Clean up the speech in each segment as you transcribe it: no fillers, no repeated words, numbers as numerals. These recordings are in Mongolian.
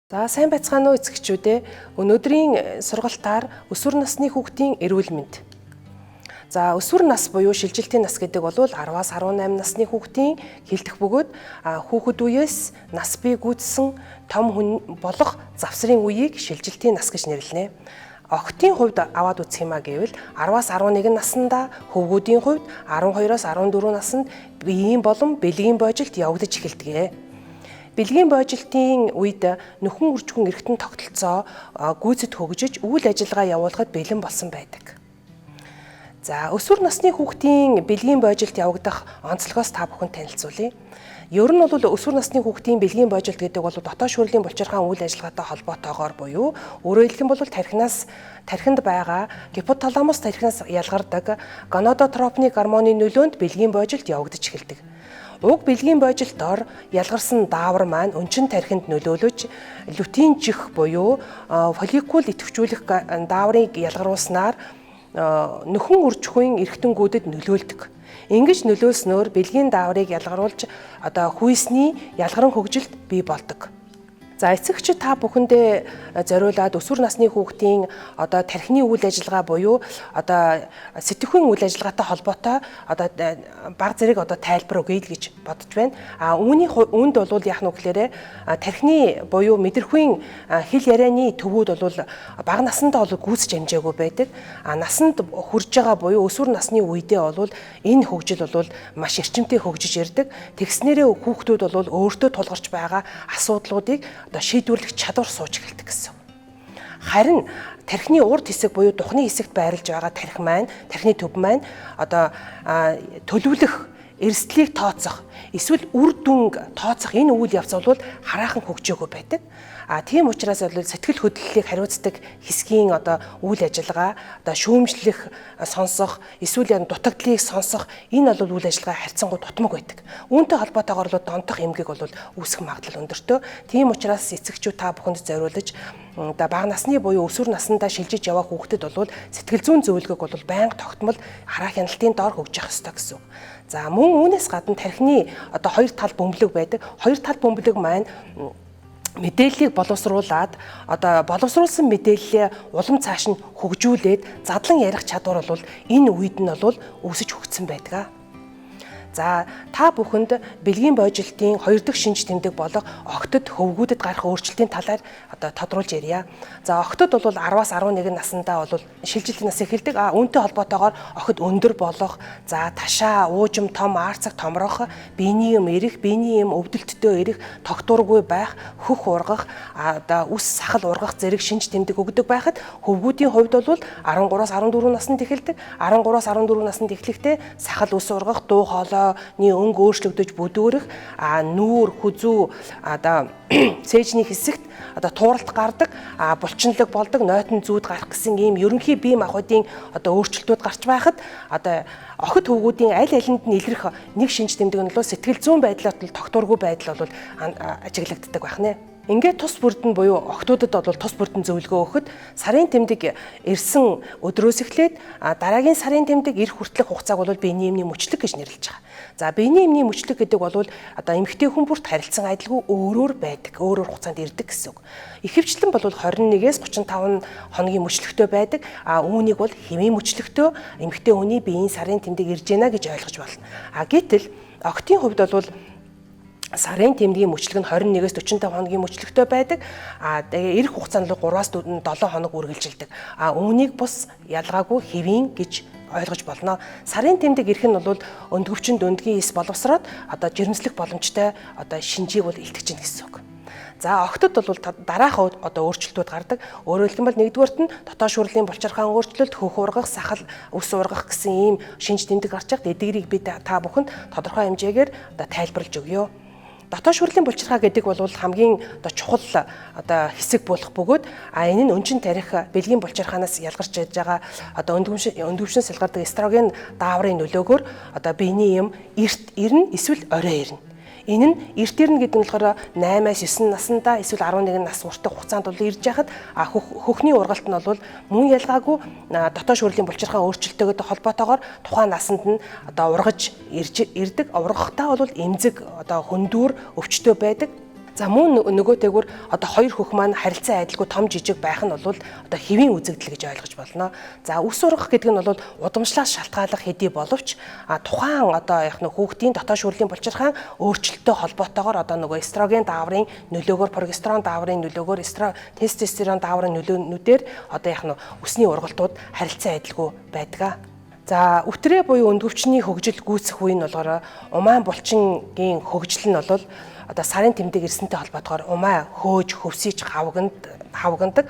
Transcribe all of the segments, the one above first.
За сайн байцгаана уу эцэгчүүдээ. Өнөөдрийн сургалтаар өсвөр насны хүүхдийн эрүүл мэнд. За өсвөр нас буюу шилжилтийн нас гэдэг бол 10-аас 18 насны хүүхдийн хэлдэх бөгөөд хүүхэд үеэс нас бий гүйцсэн том хүн болох завсрын үеийг шилжилтийн нас гэж нэрлэнэ. Охидын хувьд аваад үзэх юмаа гэвэл 10-аас 11 наснда, хөвгүүдийн хувьд 12-оос 14 наснд биеийн болон бэлгийн бойжилт явагдаж эхэлдэг. Бэлгийн бойжилтын үед нөхөн үржихүн эргэтэн тогтолцоо гүйцэд хөгжиж үйл ажиллагаа явуулахад бэлэн болсон байдаг. За өсвөр насны хүүхдийн бэлгийн бойжилт явагдах онцлогоос та бүхэнд танилцуулъя. Ер нь бол өсвөр насны хүүхдийн бэлгийн бойжилт гэдэг бол дотоод шүүрлийн булчирхаан үйл ажиллагаатай холбоотойгоор буюу өөрөөр хэлэх юм бол тархинд байгаа гипоталамус тархинаас ялгардаг гонадотропны гормоны нөлөөнд бэлгийн бойжилт явагдаж эхэлдэг. Уг бэлгийн бойжилтоор ялгарсан даавар маань өнчин тархинд нөлөөлөж лютеин чих буюу фолликул идэвхжүүлэх дааврыг ялгаруулснаар нөхөн үржихүйн эргэтэнгүүдэд нөлөөлдөг. Ингэж нөлөөлснөөр бэлгийн дааврыг ялгаруулж хүйсний ялгаран хөгжилт бий болдог. За эцэгчид та бүхэндээ зориулаад өсвөр насны хүүхдийн тархины үйл ажиллагаа буюу сэтгхүйн үйл ажиллагаатай холбоотой баг зэрэг тайлбар өгье л гэж бодож байна. Үүний үнд бол яах нь гэхээр тархины буюу мэдрэхүйн хэл ярианы төвүүд бол бага насндаа бол гүйцэж амжаагүй байдаг. Насанд хүрж байгаа буюу өсвөр насны үедээ бол энэ хөгжил бол маш эрчимтэй хөгжиж ирдэг. Тэгснээрээ хүүхдүүд бол өөртөө тулгарч байгаа асуудлуудыг шийдвэрлэх чадвар сууж эхэлдэг гэсэн. Харин тархины урд хэсэг буюу духны хэсэгт байрлаж байгаа тархины төв маань төлөвлөх, эрсдлийг тооцох, эсвэл үр дүнг тооцох энэ үйл явц бол хараахан хөгжөөгөө байдаг. Тийм учраас сэтгэл хөдлөлийг хариуцдаг хэсгийн үйл ажиллагаа, шүүмжлэх, сонсох, эсвэл дутагдлыг сонсох энэ бол үйл ажиллагаа харьцангуй дутмаг байдаг. Үүнтэй холбоотойгоор донтох эмгэг бол үүсэх магадлал өндөртэй. Тийм учраас эцэгчүүд та бүхэнд зориулж бага насны буюу өсвөр наснда шилжиж явах хүүхдэд бол сэтгэл зүйн зөвлөгөөг бол байнга тогтмол хараа хяналтын доор хөгжих ёстой гэсэн. За мөн үүнээс гадна тархины хоёр тал бөмбөлөг байдаг. Хоёр тал бөмбөлөг маань мэдээллийг боловсруулад боловсруулсан мэдээллээ улам цааш нь хөгжүүлээд задлан ярих чадвар бол энэ үед нь бол өсөж хөгжсөн байдаг. За та бүхэнд бэлгийн бойжилтын 2 дахь шинж тэмдэг болох охидод хөвгүүдэд гарах өөрчлөлтийн талаар тодруулж ярья. За охидод бол 10-аас 11 наснда бол шилжилтийн нас эхэлдэг. Үүнтэй холбоотойгоор охид өндөр болох, за ташаа, уужим том, аарцаг томрох, биений юм эрэх, биений юм өвдөлттэй эрэх, тогтуургүй байх, хөх ургах, үс сахал ургах зэрэг шинж тэмдэг өгдөг байхад хөвгүүдийн хувьд бол 13-аас 14 наснд эхэлдэг. 13-аас 14 наснд эхлэхдээ сахал үс ургах, дуу хоолой өнгө өөрчлөгдөж бүдүүрэх, нүүр, хүзүү, цээжний хэсэгт тууралт гардаг, булчинлаг болдог, нойтон зүүд гарах гэсэн ийм ерөнхий бие махбодын өөрчлөлтүүд гарч байхад охид хөвгүүдийн аль алинд нь илэрх нэг шинж тэмдэг нь бол сэтгэл зүйн байдлаар тогтуургүй байдал бол ажиглагддаг байх нэ. Ингээд тус бүрдэн буюу охидуудад бол тус бүрдэн зөвлөгөө өгөхөд сарын тэмдэг ирсэн өдрөөс эхлээд дараагийн сарын тэмдэг ирэх хүртэлх хугацааг бол биений эмний мөчлөг гэж нэрлэж байгаа. За биений эмний мөчлөг гэдэг бол эмэгтэй хүн бүрт харилцан адилгүй өөрөөр байдаг, өөрөөр хугацаанд ирдэг гэсэн үг. Ихэвчлэн бол 21-ээс 35 хоногийн мөчлөгтэй байдаг. Үүнийг бол хэвийн мөчлөгтэй эмэгтэй хүний биеийн сарын тэмдэг ирж байна гэж ойлгож болно. Гэтэл охидын хувьд бол сарын тэмдгийн мөчлөг нь 21-ээс 45 хоногийн мөчлөгтэй байдаг. Тэгээ ирэх хугацаанд 3-аас 7 хоног үргэлжилдэг. Үүнийг бус ялгаагүй хэвийн гэж ойлгож болно. Сарын тэмдэг ирэх нь бол өндгөвчөнд өндгийн эс боловсроод жирэмслэх боломжтой шинжийг бол илтгэж гин гэсэн үг. За охидод бол дараах өөрчлөлтүүд гардаг. Өөрөөр хэлбэл нэгдүгээрт нь дотоод шүүрлийн булчирхаан өөрчлөлт, хөх ургах, сахал үс ургах гэсэн ийм шинж тэмдэг гарч байгаа. Эдгээрийг би та бүхэнд тодорхой хэмжээгээр тайлбарлаж өгье. Дотоод шүүрлийн булчирхаа гэдэг бол хамгийн чухал хэсэг болох бөгөөд энэ нь өнчин тарих бэлгийн булчирхаанаас ялгарч яж байгаа өндгөвшнөөс ялгардаг эстроген дааврын нөлөөгөөр биений юм эрт ирнэ, эсвэл орой ирнэ. Энэ нь эрт ирнэ гэдэг нь болохоор 8-аас 9 наснда эсвэл 11 нас хүртэх хугацаанд бол ирж яхад хөхний ургалт нь бол мөн ялгаагүй дотоод шүүрлийн булчирхаан өөрчлөлтөйгөө холбоотойгоор тухайн насанд нь ургаж ирдэг. Ургахтаа бол эмзэг хөндүүр өвчтөй байдаг. За мөн нөгөөтэйгүр одоо хоёр хөх маань харилцан адилгүй том жижиг байх нь бол одоо хэвийн үзэгдэл гэж ойлгож болно. За үс ургах гэдэг нь бол удамшлаас шалтгааллах хэдий боловч тухайн одоо яг нэг хүүхдийн дотоод шүүрлийн булчирхаан өөрчлөлттэй холбоотойгоор одоо нөгөө эстроген дааврын нөлөөгөөр прогестерон дааврын нөлөөгөөр тестостерон дааврын нөлөөнүүдээр одоо яг нэг үсний ургалтууд харилцан адилгүй байдаг. За үтрээ буюу өндгөвчний хөгжил гүйцэх үе нь болохоор умаан булчингийн хөгжил нь бол одоо сарын тэмдэг ирсэнтэй холбоотойгоор умаа хөөж хөвсөж хавгадаг.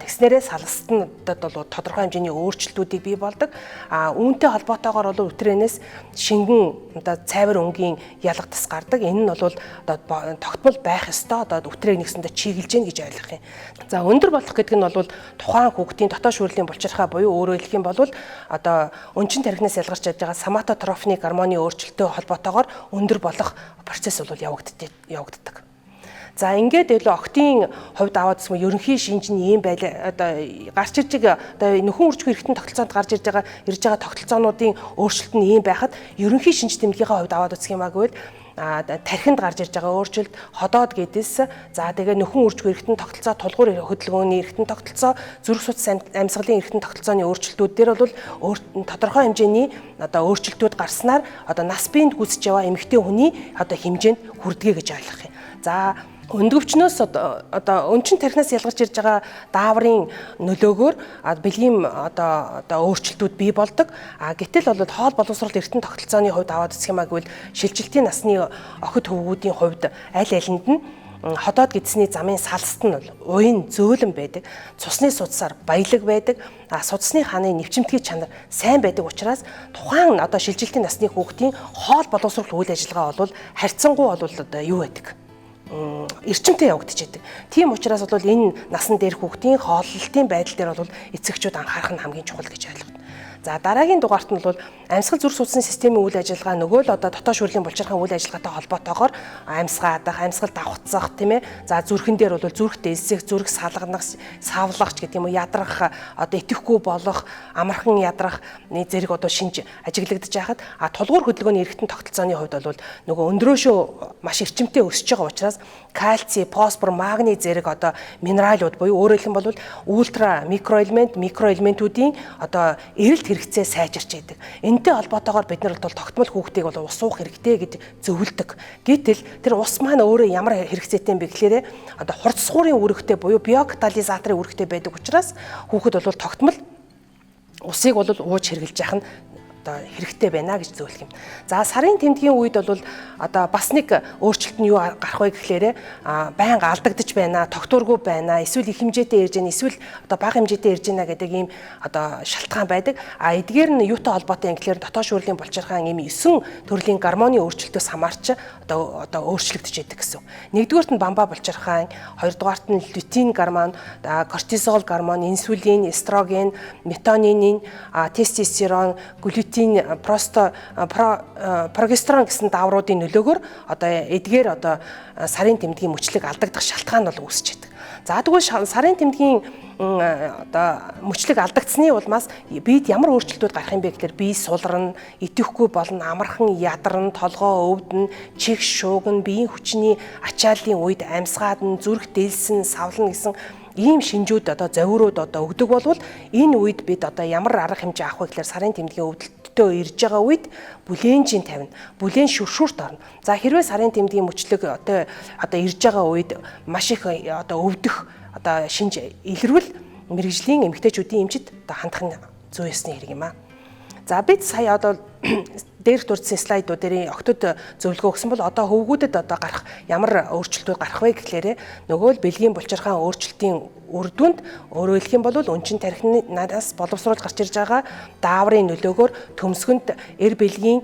Тэгснээрээ салстнуудад бол тодорхой хэмжээний өөрчлөлтүүдийг бий болдог. Үүнтэй холбоотойгоор бол үтрээнээс шингэн одоо цайвар өнгийн ялгадас гардаг. Энэ нь бол одоо тогтмол байх ёстой. Одоо үтрээг нэгсэндээ чиглэж гэн гэж ойлгох юм. За өндөр болох гэдэг нь бол тухайн хүүхдийн дотоод шүүрлийн булчирхай буюу өөрөөр хэлэх юм бол одоо өнчин тархинаас ялгарч явж байгаа соматотрофны гормоны өөрчлөлттэй холбоотойгоор өндөр болох процесс бол явагддаг. За ингээд илүү октийн хувьд аваад үзсэн ерөнхий шинж нь ийм байлаа. Одоо гарч ирж байгаа одоо нөхөн үржих эргэтэн тогтолцоонд гарч ирж байгаа тогтолцоонуудын өөрчлөлт нь ийм байхад ерөнхий шинж тэмдгийн хувьд аваад үзэх юм аа гэвэл тархинд гарч ирж байгаа өөрчлөлт ходоод гэдээс за тэгээ нөхөн үржих эргэтэн тогтолцоо тулгуур хөдөлгөөний эргэтэн тогтолцоо зүрх судас амьсгалын эргэтэн тогтолцооны өөрчлөлтүүд дээр бол тодорхой хэмжээний одоо өөрчлөлтүүд гарснаар одоо нас биед гүйцэж яваа эмэгтэй хүний одоо хэмжээнд хүрдэгэ гэж ойлгох юм. За өндгөвчнөөс одоо өнчин тархинаас ялгарч ирж байгаа дааврын нөлөөгөөр бэлгийн одоо өөрчлөлтүүд бий болдог. Гэтэл бол хоол боловсрол эргэтэн тогтолцооны хувьд аваад үзэх юм аа гэвэл шилжилтийн насны охид хөвгүүдийн хувьд аль алинд нь ходоод гэдэсний замын салст нь бол уян зөөлөн байдаг. Цусны судсаар баялаг байдаг. Судасны хааны нэвчимтгий чанар сайн байдаг учраас тухайн одоо шилжилтийн насны хүүхдийн хоол боловсрол үйл ажиллагаа бол харьцангуй бол одоо юу байдаг? Эрчимтэй явагдаж байдаг. Тийм учраас бол энэ насан дээр хүүхдийн хооллолтын байдал дээр бол эцэгчүүд анхаарах нь хамгийн чухал гэж ойлгодог. За дараагийн дугаарт нь бол амьсгал зүрх судасны системийн үйл ажиллагаа нөгөө л одоо дотоод шүүрлийн булчирхайн үйл ажиллагаатай холбоотойгоор амьсгаадах, амьсгал давхцах тийм ээ. За зүрхэн дээр бол зүрх дээлсэх, зүрх салганах, савлагч гэдэг юм уу ядрах, одоо итэхгүй болох, амархан ядрах зэрэг одоо шинж ажиглагдаж байхад тулгуур хөдөлгөөний эргэтэн тогтолцооны хувьд бол нөгөө өндрөөшөө маш эрчимтэй өсөж байгаа учраас кальци, фосфор, магний зэрэг одоо минералууд буюу өөрөөр хэлбэл бол ультра микроэлементүүдийн одоо эрэлт хэрэгцээ сайжирч идэг. Энэтэй холбоотойгоор бид нар бол тогтмол хүүхдийг бол ус уух хэрэгтэй гэж зөвлөдөг. Гэтэл тэр ус маань өөрөө ямар хэрэгцээтэй юм бэ гэхээр одоо хурцсгуурын үүрэгтэй буюу биокатализаторын үүрэгтэй байдаг учраас хүүхэд бол тогтмол усыг бол ууж хэрглэж яах нь хэрэгтэй байна гэж зөвлөх юм. За сарын тэмдгийн үед бол одоо бас нэг өөрчлөлт нь юу гарах вэ гэхлээрэ байнга алдагдаж байна, тогтуургүй байна, эсвэл их хэмжээтэй ирж байна, эсвэл одоо бага хэмжээтэй ирж байна гэдэг ийм одоо шалтгаан байдаг. Эдгээр нь юутай холбоотой юм гэхлээр дотоод шүүрлийн булчирхаан ийм 9 төрлийн гормоны өөрчлөлтөөс хамаарч одоо өөрчлөгдөж идэг гэсэн. Нэгдүгээрт нь бамба булчирхаан, хоёрдугаарт нь лютеин гормон, кортизол гормон, инсулин, эстроген, метионин, тестостерон, прогестерон гэсэн даавруудын нөлөөгөөр одоо эдгээр одоо сарын тэмдгийн мөчлөг алдагдах шалтгаан бол үүсэж байдаг. За тэгвэл сарын тэмдгийн одоо мөчлөг алдагдсны улмаас биед ямар өөрчлөлтүүд гарах юм бэ гэхээр бие сулрна, идэвхгүй болно, амархан ядарна, толгоо өвдөн, чих шуугна, биеийн хүчний ачааллын үед амьсгаадна, зүрх дээлсэн, савлна гэсэн ийм шинжүүд одоо зовирууд одоо өгдөг болвол энэ үед бид одоо ямар арга хэмжээ авах вэ гэхээр сарын тэмдгийн өвдөлтөө ирж байгаа үед бүлээнжийн тавина, бүлээн шүршүүрт орно. За хэрвээ сарын тэмдгийн мөчлөг одоо ирж байгаа үед маш их одоо өвдөх одоо шинж илэрвэл мэрэгжлийн эмэгтэйчүүдийн эмчит одоо хандах нь зүй ёсны хэрэг юм аа. За бид сая одоо дээрх дурдсан слайдууд дээр октод зөвлөгөө өгсөн бол одоо хөвгүүдэд одоо гарах ямар өөрчлөлтүүд гарах вэ гэхлээрэ нөгөө л бэлгийн булчирхаан өөрчлөлтийн үр дүнд өөрөөр хэлэх юм бол өнчин тархинаас боловсруулж гарч ирж байгаа дааврын нөлөөгөөр төмсгөнд бэлгийн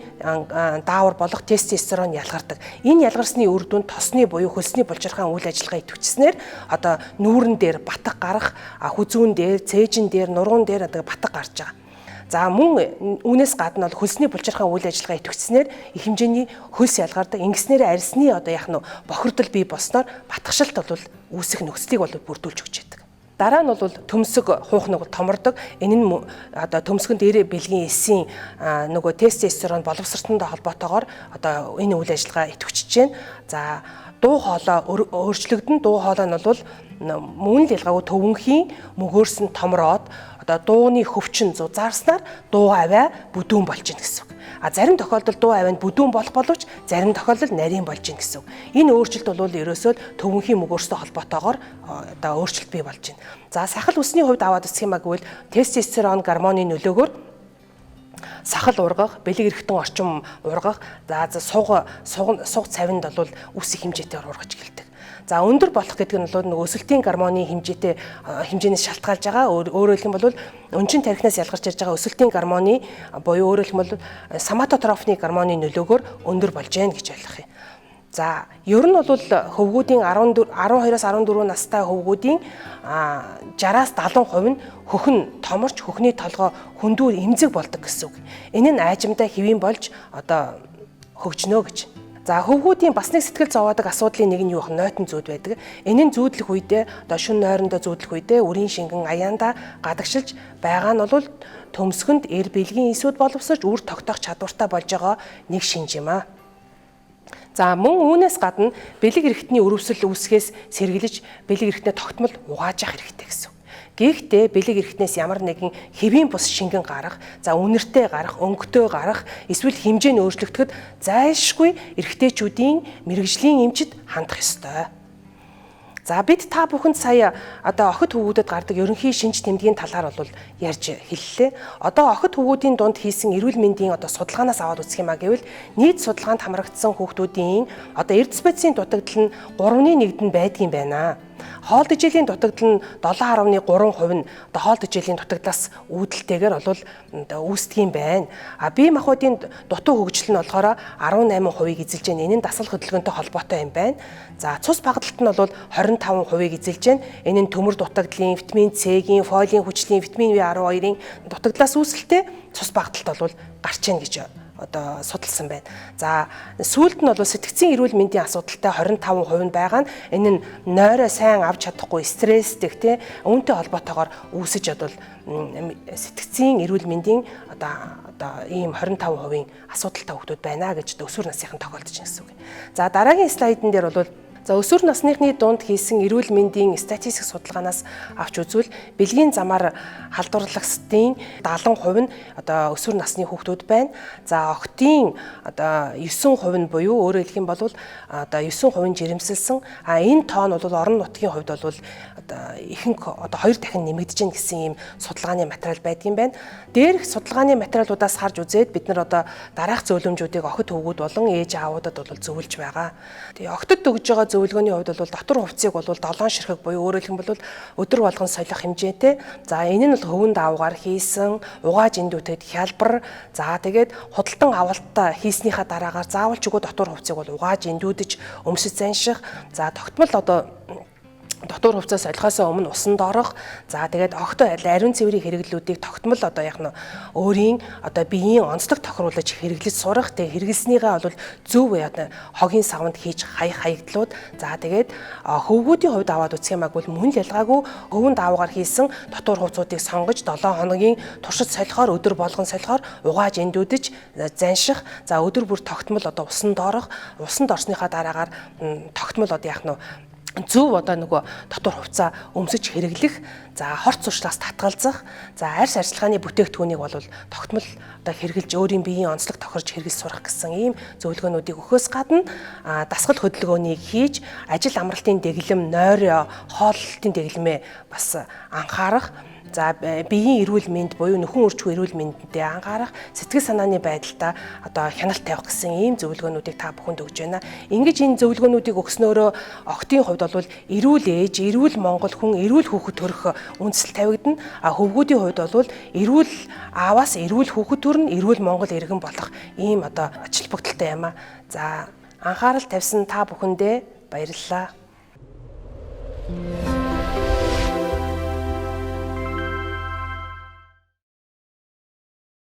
даавар болох тестостерон ялгардаг. Энэ ялгарсны үр дүнд тосны буюу хөлсний булчирхаан үйл ажиллагаа идэвхжснээр одоо нүүрэн дээр батг гарах, хүзүүн дээр, цээжин дээр, нурган дээр одоо батг гарч байгаа. За мөн үүнээс гадна бол хөлсний булчирхаан үйл ажиллагаа идэвхжснээр их хэмжээний хөлс ялгардаг. Ингэснээр арьсны одоо яах нь бохирдол бий болсноор батгшилт бол үүсэх нөхцөлийг бол бүрдүүлж өгч байдаг. Дараа нь бол төмсөг хуухныг томордог. Энэ нь одоо төмсгөнд бэлгийн эсийн нөгөө тестостерон боловсролттой холбоотойгоор одоо энэ үйл ажиллагаа идэвхжиж байна. За дуу хоолой өөрчлөгдөн. Дуу хоолой нь бол мөн л ялгаагүй төвөнхийн мөгөөрс нь томроод одоо дууны хөвчин зузаарснаар дуу авиа бүдүүн болж ийн гэсэн үг. Зарим тохиолдолд дуу авиа нь бүдүүн болох боловч зарим тохиолдолд нарийн болж ийн гэсэн үг. Энэ өөрчлөлт бол ерөөсөө төвөнхийн мөгөөрстэй холбоотойгоор одоо өөрчлөлт бий болж байна. За сахал үсний хувьд аваад үзэх юм гэвэл тестостерон гормоны нөлөөгөөр сахал ургах, бэлэг эрэхтэн орчим ургах, суг цавинд бол үс их хэмжээтэйгээр ургаж эхэлдэг. За өндөр болох гэдэг нь бол нөгөө өсөлтийн гормоны хэмжээнээс шалтгаалж байгаа. Өөрөөр хэлэх юм бол өнчин тархинаас ялгарч ирж байгаа өсөлтийн гормоны буюу өөрөөр хэлэх юм бол соматотрофны гормоны нөлөөгөөр өндөр болж байна гэж ойлгох юм. За ер нь бол хөвгүүдийн 12-аас 14 настай хөвгүүдийн 60-аас 70% нь хөхн томорч хөхний толгой хөндүүр эмзэг болдог гэсэн үг. Энэ нь айжимдаа хэвийн болж одоо хөгжнө гэж. За хөвгүүдийн бас нэг сэтгэл зовоодаг асуудлын нэг нь юу вэ? Нойтон зүүд байдаг. Энэ нь зүүдлэх үедээ одоо шөнө нойрондоо зүүдлэх үедээ үрийн шингэн аяанда гадагшилж байгаа нь бол төмсгөнд эр бэлгийн эсүүд боловсрч үр тогтоох чадвартай болж байгаа нэг шинж юм аа. За мөн үүнээс гадна бэлэг эрэхтний өрөвсөл үүсгээс сэргэлж бэлэг эрэхтнээ тогтмол угааж явах хэрэгтэй гэсэн. Гэхдээ бэлэг эрэхтнээс ямар нэгэн хэвийн бус шингэн гарах, за үнэртэй гарах, өнгөтэй гарах, эсвэл хэмжээ нь өөрчлөгдөхөд зайлшгүй эрэгтэйчүүдийн мэрэгжлийн эмчит хандах ёстой. За бид та бүхэнд сая одоо охид хөвгүүдэд гардаг ерөнхий шинж тэмдгийн талаар бол ярьж хэллээ. Одоо охид хөвгүүдийн дунд хийсэн эрүүл мэндийн одоо судалгаанаас аваад үзэх юм а гэвэл нийт судалгаанд хамрагдсан хүүхдүүдийн одоо эрдэс бодисын дутагдал нь 3/1-д нь байдгийн байна. Хоол тэжээлийн дутагдал нь 7.3% нь одоо хоол тэжээлийн дутагдлаас үүдэлтэйгээр бол үүсдэг юм байна. Бие махбодын дутуу хөгжил нь болохоор 18%-ийг эзэлж байна. Энэ нь дасгал хөдөлгөөнтэй холбоотой юм байна. За цус багталт нь бол 25%-ийг эзэлж байна. Энэ нь төмөр дутагдлын, витамин С-ийн, фолийн хүчлийн, витамин В12-ийн дутагдлаас үүсэлтэй цус багталт бол гарч ийн гэж одоо судалсан байна. За сүүлд нь бол сэтгцийн эрүүл мэндийн асуудалтай 25% нь байгаа нь энэ нь нойроо сайн авч чадахгүй стресстэй те үүнтэй холбоотойгоор үүсэж одоо сэтгцийн эрүүл мэндийн одоо ийм 25% асуудалтай хүмүүс байна гэж өсвөр насныхан тохиолдож байна гэсэн үг. За дараагийн слайдн дээр бол өсвөр насныхны дунд хийсэн эрүүл мэндийн статистик судалгаанаас авч үзвэл бэлгийн замаар халдварлагчдын 70% нь одоо өсвөр насны хүүхдүүд байна. За охидын одоо 9% нь буюу өөрөөр хэлэх юм бол одоо 9% нь жирэмсэлсэн. Энэ тоон бол орон нутгийн хувьд бол одоо ихэнх одоо 2 дахин нэмэгдэж гэн гэсэн ийм судалгааны материал байдаг юм байна. Дээрх судалгааны материалуудаас харж үзээд бид нар одоо дараах зөвлөмжүүдийг охид хөвгүүд болон ээж аавуудад бол зөвлөж байгаа. Тэгээ охидод өгж байгаа зөвлөгөөний хувьд бол дотор хувцсыг бол 7 ширхэг буюу өөрөөр хэлбэл бол өдөр болгон солих хэмжээтэй. За энэ нь бол хөвөн даавгаар хийсэн угааж эндүүтэд хялбар. За тэгээд худалдан авалтаа хийснийхаа дараагаар заавал ч үгүй дотор хувцсыг бол угааж эндүүдэж өмсөж занших. За тогтмол одоо дотор хувцас солихоосоо өмнө усанд орох. За тэгээд огтой ариун цэврийн хэрэглүүдийг тогтмол одоо яг нь өөрийн одоо биеийн онцлог тохируулж хэрэглэж сурах. Тэгээд хэрэглэснийгээ бол зөв хогийн савнд хийж хаягдлууд. За тэгээд хөвгүүдийн хувьд аваад үзэх юм бол мөн л ялгаагүй хөвөн даавгаар хийсэн дотор хувцсуудыг сонгож 7 хоногийн туршид солихоор өдөр болгон солихоор угааж эндүүдэж занших. За өдөр бүр тогтмол одоо усанд орох. Усанд орсныхаа дараагаар тогтмол одоо яг нь зөв одоо нөгөө дотор хувцас өмсөж хэрэглэх, за хорт сурчлаас татгалзах, за арьс арчилгааны бүтээгдэхүүнийг бол тогтмол одоо хэрэглэж өөрийн биеийн онцлог тохирж хэрэглэж сурах гэсэн ийм зөвлөгөөнүүдийг өгөхөөс гадна дасгал хөдөлгөөнийг хийж ажил амралтын дэглэм, нойроо, хооллолтын дэглэмээ бас анхаарах. За биеийн эрүүл мэнд буюу нөхөн үржих эрүүл мэндэд анхаарах, сэтгэл санааны байдалтай одоо хяналт тавих гэсэн ийм зөвлөгөөнүүдийг та бүхэнд өгж байна. Ингэж энэ зөвлөгөөнүүдийг өгснөөрөө охидын хувьд бол эрүүл ээж, эрүүл Монгол хүн, эрүүл хүүхэд төрөх үндэслэл тавигдана. Хөвгүүдийн хувьд бол эрүүл ааваас эрүүл хүүхэд төрн, эрүүл Монгол иргэн болох ийм одоо ач холбогдолтой юм а. За анхаарал тавьсан та бүхэндээ баярлалаа.